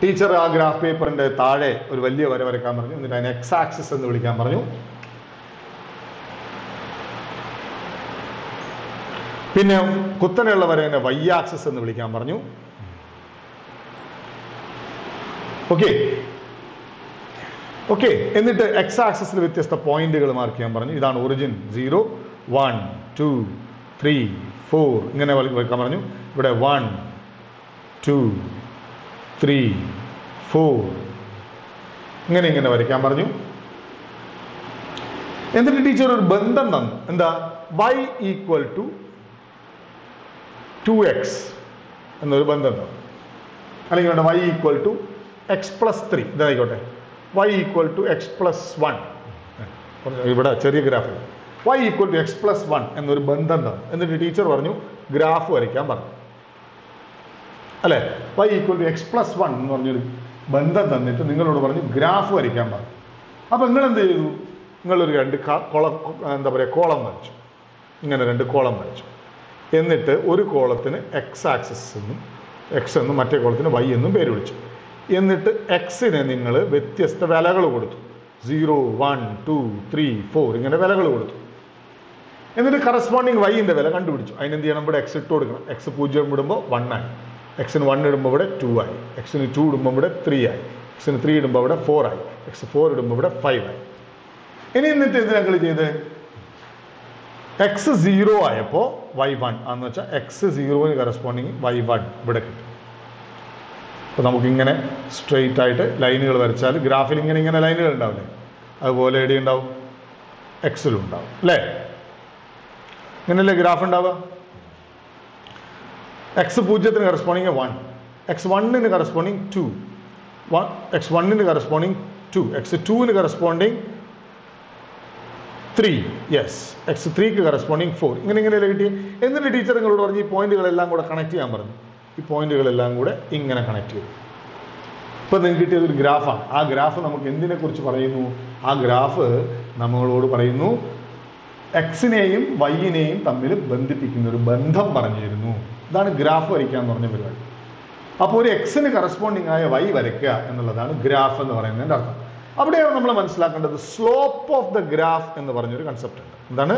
S1: ടീച്ചർ ആ ഗ്രാഫ് പേപ്പറിന്റെ താഴെ ഒരു വലിയ വര വരയ്ക്കാൻ പറഞ്ഞു. എന്നിട്ട് അതിനെ എക്സ് ആക്സിസ് എന്ന് വിളിക്കാൻ പറഞ്ഞു. പിന്നെ കുത്തനെയുള്ള വരേനെ വൈ ആക്സിസ് എന്ന് വിളിക്കാൻ പറഞ്ഞു. ഓക്കെ, എന്നിട്ട് എക്സ് ആക്സിസിൽ വ്യത്യസ്ത പോയിന്റുകൾ മാർക്ക് ചെയ്യാൻ പറഞ്ഞു. ഇതാണ് ഒറിജിൻ 0, 1, 2, 3, 4 ഇങ്ങനെ വയ്ക്കാൻ പറഞ്ഞു. ഇവിടെ 1, 2, 3, 4 ഇങ്ങനെ വരയ്ക്കാൻ പറഞ്ഞു. എന്നിട്ട് ടീച്ചർ ഒരു ബന്ധം തന്നു. എന്താ? y ഈക്വൽ ടു 2x എന്നൊരു ബന്ധം തന്നു. അല്ലെങ്കിൽ വേണ്ട y equal to X plus 3 ഇതായിക്കോട്ടെ. y equal to X plus 1. ഇവിടെ ചെറിയ graph y equal to X plus 1 എന്നൊരു ബന്ധം തന്നു. എന്നിട്ട് ടീച്ചർ പറഞ്ഞു ഗ്രാഫ് വരയ്ക്കാൻ പറഞ്ഞു. അല്ലെ, y equal to X plus 1 എന്ന് പറഞ്ഞൊരു ബന്ധം തന്നിട്ട് നിങ്ങളോട് പറഞ്ഞു ഗ്രാഫ് വരയ്ക്കാൻ പറഞ്ഞു. അപ്പൊ നിങ്ങൾ എന്ത് ചെയ്തു? നിങ്ങളൊരു 2 കോളം വരച്ചു. ഇങ്ങനെ 2 കോളം വരച്ചു. എന്നിട്ട് ഒരു കോളത്തിന് എക്സ് ആക്സിസ് എന്നും എക്സ് എന്നും മറ്റേ കോളത്തിന് വൈ എന്നും പേര് വിളിച്ചു. എന്നിട്ട് എക്സിന് നിങ്ങൾ വ്യത്യസ്ത വിലകൾ കൊടുത്തു. 0, 1, 2, 3, 4 ഇങ്ങനെ വിലകൾ കൊടുത്തു. എന്നിട്ട് കറസ്പോണ്ടിങ് വൈൻ്റെ വില കണ്ടുപിടിച്ചു. അതിനെന്ത് ചെയ്യണം? ഇവിടെ എക്സ് ഇട്ട് കൊടുക്കണം. എക്സ് 0 ഇടുമ്പോൾ 1 ആയി, എക്സിന് 1 ഇടുമ്പോൾ ഇവിടെ 2 ആയി, എക്സിന് 2 ഇടുമ്പോൾ ഇവിടെ 3 ആയി, എക്സിന് 3 ഇടുമ്പോൾ ഇവിടെ 4 ആയി, എക്സ് 4 ഇടുമ്പോൾ ഇവിടെ 5 ആയി. ഇനി എന്നിട്ട് ഇത് ഞങ്ങൾ ചെയ്ത് എക്സ് 0 ആയപ്പോൾ y1 എന്ന് വെച്ചാൽ എക്സ് 0ന് കറസ്പോണ്ടിങ് y1 ഇവിടെ കിട്ടും. അപ്പോൾ നമുക്കിങ്ങനെ സ്ട്രെയിറ്റ് ആയിട്ട് ലൈനുകൾ വരച്ചാൽ ഗ്രാഫിൽ ഇങ്ങനെ ലൈനുകൾ ഉണ്ടാവില്ലേ, അതുപോലെ എവിടെ ഉണ്ടാവും? എക്സിലും ഉണ്ടാവും അല്ലേ? ഇങ്ങനെയല്ലേ ഗ്രാഫ് ഉണ്ടാവുക? എക്സ് 0ന് കറസ്പോണ്ടിങ് 1, എക്സ് 1ന് കറസ്പോണ്ടിങ് 2, എക്സ് 1ന് കറസ്പോണ്ടിങ് 2, എക്സ് 2ന് കറസ്പോണ്ടിങ് 3, യെസ്, എക്സ് 3ക്ക് കറസ്പോണ്ടിങ് 4 ഇങ്ങനെയല്ലേ കിട്ടി. എന്നിട്ട് ടീച്ചർ നിങ്ങളോട് പറഞ്ഞു ഈ പോയിന്റുകളെല്ലാം കൂടെ കണക്ട് ചെയ്യാൻ പറഞ്ഞു. ഈ പോയിന്റുകളെല്ലാം കൂടെ ഇങ്ങനെ കണക്ട് ചെയ്തു. ഇപ്പം നിങ്ങൾക്ക് കിട്ടിയത് ഒരു ഗ്രാഫാണ്. ആ ഗ്രാഫ് നമുക്ക് എന്തിനെ കുറിച്ച് പറയുന്നു? ആ ഗ്രാഫ് നമ്മളോട് പറയുന്നു എക്സിനെയും വൈനെയും തമ്മിൽ ബന്ധിപ്പിക്കുന്ന ഒരു ബന്ധം പറഞ്ഞു തരുന്നു. ഇതാണ് ഗ്രാഫ് വരയ്ക്കുക എന്ന് പറഞ്ഞ പരിപാടി. അപ്പോൾ ഒരു എക്സിന് കറസ്പോണ്ടിങ് ആയ വൈ വരയ്ക്കുക എന്നുള്ളതാണ് ഗ്രാഫ് എന്ന് പറയുന്നതിൻ്റെ അർത്ഥം. അവിടെയാണ് നമ്മൾ മനസ്സിലാക്കേണ്ടത് സ്ലോപ്പ് ഓഫ് ദ ഗ്രാഫ് എന്ന് പറഞ്ഞൊരു കൺസെപ്റ്റ് ഉണ്ട്. എന്താണ്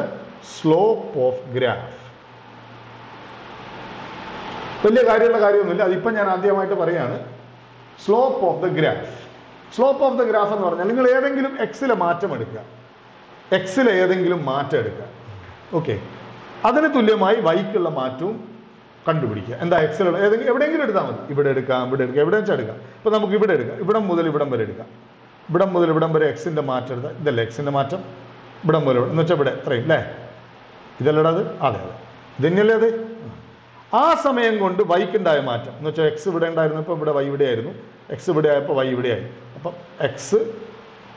S1: സ്ലോപ്പ് ഓഫ് ഗ്രാഫ്? വലിയ കാര്യമൊന്നുമില്ല, അതിപ്പം ഞാൻ ആദ്യമായിട്ട് പറയുകയാണ്. Slope of the graph. Slope of the graph എന്ന് പറഞ്ഞാൽ നിങ്ങൾ ഏതെങ്കിലും എക്സിലെ മാറ്റം എടുക്കുക, എക്സിലെ ഏതെങ്കിലും മാറ്റം എടുക്കുക. ഓക്കെ, അതിന് തുല്യമായി വൈക്കുള്ള മാറ്റവും കണ്ടുപിടിക്കുക. എന്താ എക്സിലുള്ള എവിടെയെങ്കിലും എടുത്താൽ മതി. ഇവിടെ എടുക്കാം, എവിടെ വെച്ചാൽ എടുക്കാം. ഇപ്പം നമുക്ക് ഇവിടെ എടുക്കാം, ഇവിടം മുതൽ ഇവിടം വരെ എടുക്കാം. ഇവിടം മുതൽ ഇവിടം വരെ എക്സിൻ്റെ മാറ്റം എടുത്താൽ ഇതല്ലേ എക്സിൻ്റെ മാറ്റം? ഇവിടം മുതൽ എന്ന് വെച്ചാൽ ഇവിടെ എത്രയും അല്ലേ? ഇതല്ലടാ അത്? അതെ, ഇതന്നെയല്ലേ അത്? ആ സമയം കൊണ്ട് വൈക്കുണ്ടായ മാറ്റം എന്ന് വെച്ചാൽ എക്സ് ഇവിടെ ഉണ്ടായിരുന്നപ്പോൾ ഇവിടെ വൈ ഇവിടെ ആയിരുന്നു, എക്സ് ഇവിടെ ആയപ്പോൾ വൈ ഇവിടെ ആയി. അപ്പം എക്സ്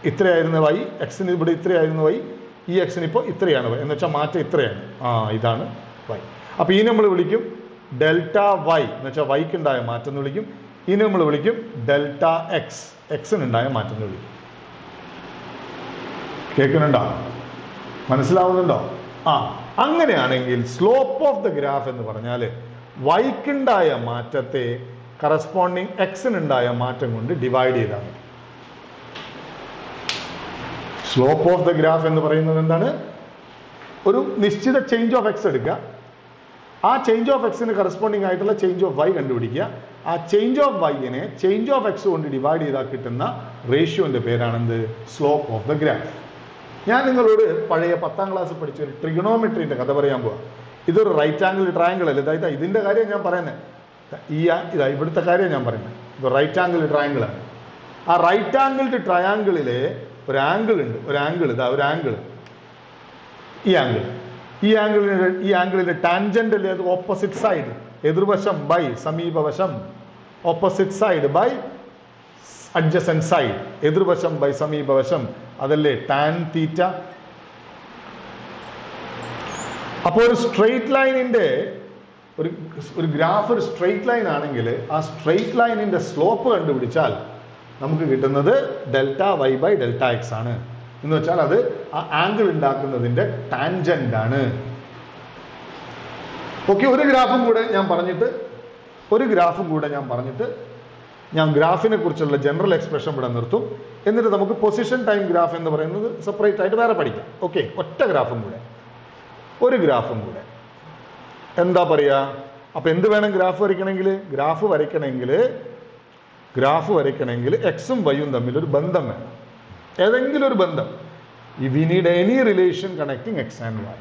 S1: ഇത്രയായിരുന്ന വൈ, എക്സിന് ഇവിടെ ഇത്രയായിരുന്നു വൈ, ഈ എക്സിന് ഇപ്പോൾ ഇത്രയാണ് വൈ എന്ന് വെച്ചാൽ മാറ്റം ഇത്രയാണ്. ഇതാണ് വൈ. അപ്പോൾ ഈ നമ്മൾ വിളിക്കും ഡെൽറ്റ വൈ എന്ന് വെച്ചാൽ വൈക്കുണ്ടായ മാറ്റം എന്ന് വിളിക്കും. ഇനി നമ്മൾ വിളിക്കും ഡെൽറ്റ എക്സ്, എക്സിനുണ്ടായ മാറ്റം എന്ന് വിളിക്കും. കേൾക്കുന്നുണ്ടോ? മനസ്സിലാവുന്നുണ്ടോ? അങ്ങനെയാണെങ്കിൽ സ്ലോപ്പ് ഓഫ് ദ ഗ്രാഫ് എന്ന് പറഞ്ഞാൽ വൈക്കുണ്ടായ മാറ്റത്തെ കറസ്പോണ്ടിങ് എക്സിനുണ്ടായ മാറ്റം കൊണ്ട് ഡിവൈഡ് ചെയ്താൽ മതി. സ്ലോപ്പ് ഓഫ് ദ ഗ്രാഫ് എന്ന് പറയുന്നത് എന്താണ്? ഒരു നിശ്ചിത ചേഞ്ച് ഓഫ് എക്സ് എടുക്കുക, ആ ചേഞ്ച് ഓഫ് എക്സിന് കറസ്പോണ്ടിങ് ആയിട്ടുള്ള ചേഞ്ച് ഓഫ് വൈ കണ്ടുപിടിക്കുക, ആ ചേഞ്ച് ഓഫ് വൈനെ ചേഞ്ച് ഓഫ് എക്സ് കൊണ്ട് ഡിവൈഡ് ചെയ്താൽ കിട്ടുന്ന റേഷ്യോന്റെ പേരാണെന്ത്? Slope of the graph. ഞാൻ നിങ്ങളോട് പഴയ 10ാം ക്ലാസ് പഠിച്ച ഒരു ട്രിഗണോമെട്രിന്റെ കഥ പറയാൻ പോവാ. ഇതൊരു റൈറ്റ് ആംഗിൾ ട്രയാംഗിൾ അല്ല. ഇതാ ഇതിന്റെ കാര്യം ഞാൻ പറയുന്നത്. ഇതാ ഇവിടുത്തെ കാര്യം ഞാൻ പറയുന്നത്. ഇത് റൈറ്റ് ആംഗിൾ ട്രയാംഗിൾ ആണ്. ആ റൈറ്റ് ആംഗിൾഡ് ട്രയാംഗിളിലെ ഒരു ആംഗിൾ ഉണ്ട്. ഒരു ആംഗിൾ ഈ ആംഗിളിന്റെ ടാൻജന്റ് അല്ലേ അത്? ഓപ്പോസിറ്റ് സൈഡ്, എതിർവശം ബൈ സമീപവശം, opposite side by adjacent side, എതിർവശം ബൈ സമീപവശം, അതല്ലേ ടാൻ തീറ്റ. അപ്പോൾ ഒരു സ്ട്രെയിറ്റ് ലൈനിന്റെ ഒരു ഗ്രാഫ് ഒരു സ്ട്രെയിറ്റ് ലൈൻ ആണെങ്കിൽ ആ സ്ട്രെയിറ്റ് ലൈനിന്റെ സ്ലോപ്പ് കണ്ടുപിടിച്ചാൽ നമുക്ക് കിട്ടുന്നത് delta Y by delta X ആണ്. എന്ന് വെച്ചാൽ അത് ആ ആംഗിൾ ഉണ്ടാക്കുന്നതിന്റെ ടാൻജന്റ് ആണ്. ഓക്കെ, ഒരു ഗ്രാഫും കൂടെ ഞാൻ പറഞ്ഞിട്ട് ഞാൻ ഗ്രാഫിനെ കുറിച്ചുള്ള ജനറൽ എക്സ്പ്രഷൻ ഇവിടെ നിർത്തും. എന്നിട്ട് നമുക്ക് പൊസിഷൻ ടൈം ഗ്രാഫ് എന്ന് പറയുന്നത് സെപ്പറേറ്റ് ആയിട്ട് വേറെ പഠിക്കാം. ഓക്കെ, ഒരു ഗ്രാഫും കൂടെ എന്താ പറയുക? അപ്പൊ എന്ത് വേണം ഗ്രാഫ് വരയ്ക്കണമെങ്കിൽ എക്സും വൈയും തമ്മിൽ ഒരു ബന്ധം വേണം, ഏതെങ്കിലും ഒരു ബന്ധം. We need any relation connecting X and Y.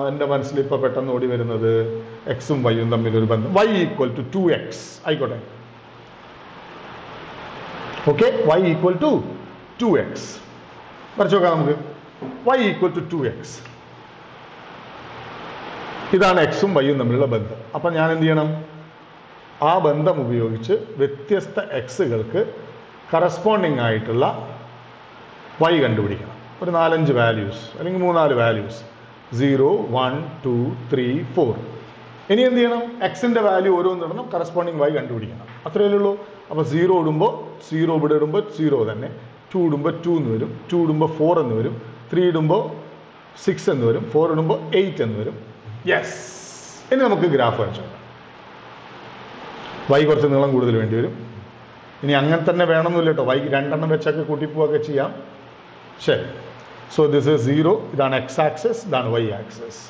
S1: എൻ്റെ മനസ്സിൽ ഇപ്പൊ പെട്ടെന്ന് ഓടി വരുന്നത് എക്സും വൈയും തമ്മിൽ ഒരു ബന്ധം. y ഈക്വൽ ടു 2x ആയിക്കോട്ടെ. Okay, y equal to 2x വരച്ചു നോക്കാം നമുക്ക്. y ഈക്വൽ ടു 2x, ഇതാണ് എക്സും വൈയും തമ്മിലുള്ള ബന്ധം. അപ്പൊ ഞാൻ എന്ത് ചെയ്യണം? ആ ബന്ധം ഉപയോഗിച്ച് വ്യത്യസ്ത എക്സുകൾക്ക് കറസ്പോണ്ടിങ് ആയിട്ടുള്ള y കണ്ടുപിടിക്കണം. ഒരു 4-5 വാല്യൂസ് അല്ലെങ്കിൽ 3-4 വാല്യൂസ്, 0, 1, 2, 3, 4. ഇനി എന്ത് ചെയ്യണം? എക്സിന്റെ വാല്യൂ ഓരോന്നിടണം, കറസ്പോണ്ടിങ് y കണ്ടുപിടിക്കണം. അത്രയല്ലേ ഉള്ളൂ. അപ്പൊ 0 ഇടുമ്പോൾ 0, ഇവിടെ ഇടുമ്പോൾ 0 തന്നെ, 2 ഇടുമ്പോൾ 2 എന്ന് വരും, 2 ഇടുമ്പോൾ 4 എന്ന് വരും, 3 ഇടുമ്പോൾ 6 എന്ന് വരും, 4 ഇടുമ്പോൾ 8 എന്ന് വരും. യെസ്. ഇനി നമുക്ക് ഗ്രാഫ് വരച്ചു നോക്കാം. y കുറച്ച് നീളം കൂടുതൽ വേണ്ടി വരും. ഇനി അങ്ങനെ തന്നെ വേണമെന്നില്ല കേട്ടോ, y 2 എണ്ണം വെച്ചൊക്കെ കൂട്ടിപ്പോവൊക്കെ ചെയ്യാം. ശരി. സോ ദിസ് ഈസ് 0, ഇതാണ് എക്സ് ആക്സിസ്, ഇതാണ് y axis.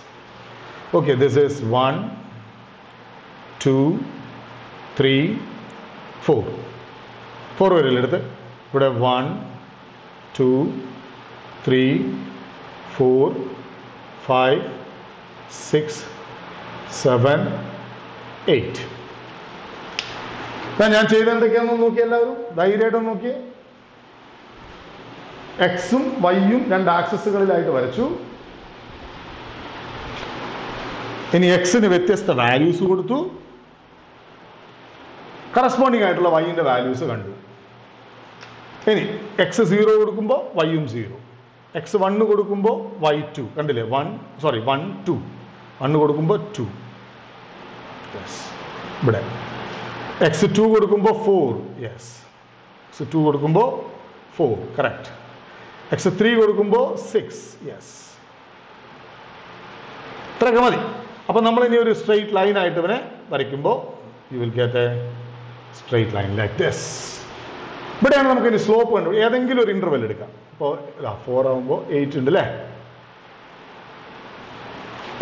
S1: Okay, this is 1, 2, 3, 4 വരെയല്ലേ എടുത്ത്. ഇവിടെ 1, 2, 3, 4, 5, 6, 7, 8. ഞാൻ ചെയ്ത് എന്തൊക്കെയാണെന്ന് നോക്കി, എല്ലാവരും ധൈര്യമായിട്ടൊന്ന് നോക്കിയേ. എക്സും വൈയും 2 ആക്സിസുകളിലായിട്ട് വരച്ചു. ഇനി എക്സിന് വ്യത്യസ്ത വാല്യൂസ് കൊടുത്തു, കറസ്പോണ്ടിങ് ആയിട്ടുള്ള വൈൻ്റെ വാല്യൂസ് കണ്ടു. ഇനി എക്സ് 0 കൊടുക്കുമ്പോൾ വൈയും 0, എക്സ് 1 കൊടുക്കുമ്പോൾ y 2, കണ്ടില്ലേ? 1, 2, 1 കൊടുക്കുമ്പോൾ 2. ഇവിടെ എക്സ് 2 കൊടുക്കുമ്പോൾ 4. യെസ്, എക്സ് 2 കൊടുക്കുമ്പോൾ 4, കറക്റ്റ്. എക്സ് 3 കൊടുക്കുമ്പോൾ 6. യെസ്, ഇത്രയൊക്കെ മതി. അപ്പൊ നമ്മൾ ഇനി ഒരു സ്ട്രെയിറ്റ് ലൈൻ ആയിട്ട് ഇവനെ വരയ്ക്കുമ്പോൾ you will get A straight line like this. ഇവിടെയാണ് നമുക്ക് ഇനി സ്ലോപ്പ് കണ്ടു. ഏതെങ്കിലും ഒരു ഇന്റർവെൽ എടുക്കാം. ഇപ്പോൾ 4 ആകുമ്പോൾ 8 ഉണ്ട് അല്ലേ?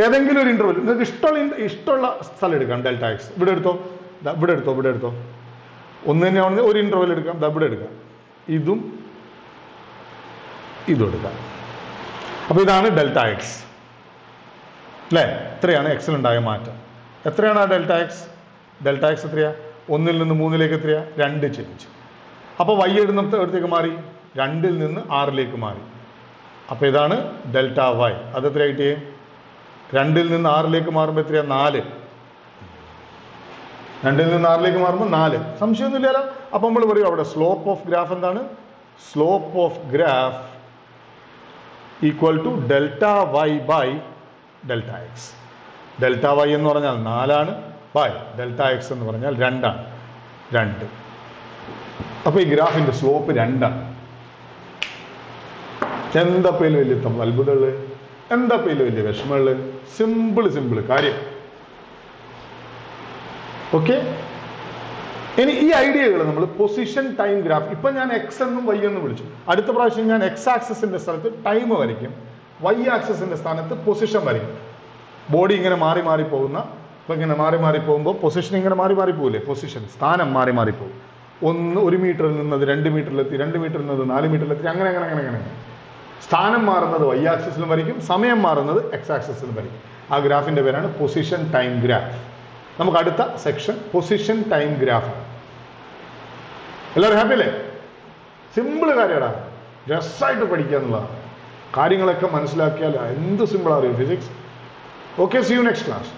S1: ഏതെങ്കിലും ഒരു ഇന്റർവെൽ നിങ്ങൾക്ക് ഇഷ്ടമുള്ള സ്ഥലം എടുക്കാം. ഡെൽറ്റ എക്സ് ഇവിടെ എടുത്തോ, ഇവിടെ എടുത്തോ. ഒന്ന് തന്നെയാണെങ്കിൽ ഒരു ഇന്റർവെൽ എടുക്കാം. ഇവിടെ എടുക്കാം, ഇതും എടുക്കാം. അപ്പൊ ഇതാണ് ഡെൽറ്റ എക്സ് അല്ലേ? ഇത്രയാണ് എക്സിലുണ്ടായ മാറ്റം. എത്രയാണ് ആ ഡെൽറ്റ എക്സ്? ഡെൽറ്റ എക്സ് എത്രയാ? 1 നിന്ന് 3 എത്രയാ? 2 ചേഞ്ച്. അപ്പൊ y ഇടുന്നിടത്തേക്ക് മാറി, 2 നിന്ന് 6 മാറി. അപ്പൊ ഇതാണ് ഡെൽറ്റ വൈ. അത് എത്രയായിട്ട്? 2 നിന്ന് 6 മാറുമ്പോൾ എത്രയാ? 4. 2 നിന്ന് 6 മാറുമ്പോൾ 4. സംശയമൊന്നുമില്ലല്ലോ. അപ്പൊ നമ്മൾ പറയും അവിടെ സ്ലോപ്പ് ഓഫ് ഗ്രാഫ് എന്താണ്? Slope of graph equal to delta Y by delta X. Delta Y എന്ന് പറഞ്ഞാൽ 4 ബൈ ഡെൽറ്റ എക്സ് എന്ന് പറഞ്ഞാൽ 2. അപ്പൊ ഈ ഗ്രാഫിന്റെ സ്ലോപ്പ് 2. എന്താ പേര് വലിയ അത്ഭുതമുള്ളു, എന്താ പേര് വലിയ വിഷമമുള്ളു? സിമ്പിൾ കാര്യം. ഓക്കെ, ഇനി ഈ ഐഡിയകൾ നമ്മൾ പൊസിഷൻ ടൈം ഗ്രാഫ്, ഇപ്പൊ ഞാൻ എക്സ് എന്നും വൈ എന്നും വിളിച്ചു. അടുത്ത പ്രാവശ്യം ഞാൻ എക്സ് ആക്സിന്റെ സ്ഥലത്ത് ടൈം വരയ്ക്കും, വൈ ആക്സിന്റെ സ്ഥാനത്ത് പൊസിഷൻ വരയ്ക്കും. ബോഡി ഇങ്ങനെ മാറി പോകുന്ന, ഇപ്പൊ ഇങ്ങനെ മാറി പോകുമ്പോൾ പൊസിഷൻ ഇങ്ങനെ മാറി പോകില്ലേ, പൊസിഷൻ സ്ഥാനം മാറി പോകും. 1 മീറ്ററിൽ നിന്നത് 2 മീറ്ററിലെത്തി, 2 മീറ്ററിൽ നിന്ന് 4 മീറ്ററിലെത്തി, അങ്ങനെ സ്ഥാനം മാറുന്നത് വൈ ആക്സിസിലും വരയ്ക്കും, സമയം മാറുന്നത് എക്സ് ആക്സിസിലും വരയ്ക്കും. ആ ഗ്രാഫിന്റെ പേരാണ് പൊസിഷൻ ടൈം ഗ്രാഫ്. നമുക്ക് അടുത്ത സെക്ഷൻ പൊസിഷൻ ടൈം ഗ്രാഫ്. എല്ലാവരും ഹാപ്പി അല്ലേ? സിമ്പിൾ കാര്യടാ, രസമായിട്ട് പഠിക്കുക എന്നുള്ളതാണ്. കാര്യങ്ങളൊക്കെ മനസ്സിലാക്കിയാൽ എന്ത് സിമ്പിൾ അറിയും physics. Okay, see you next class.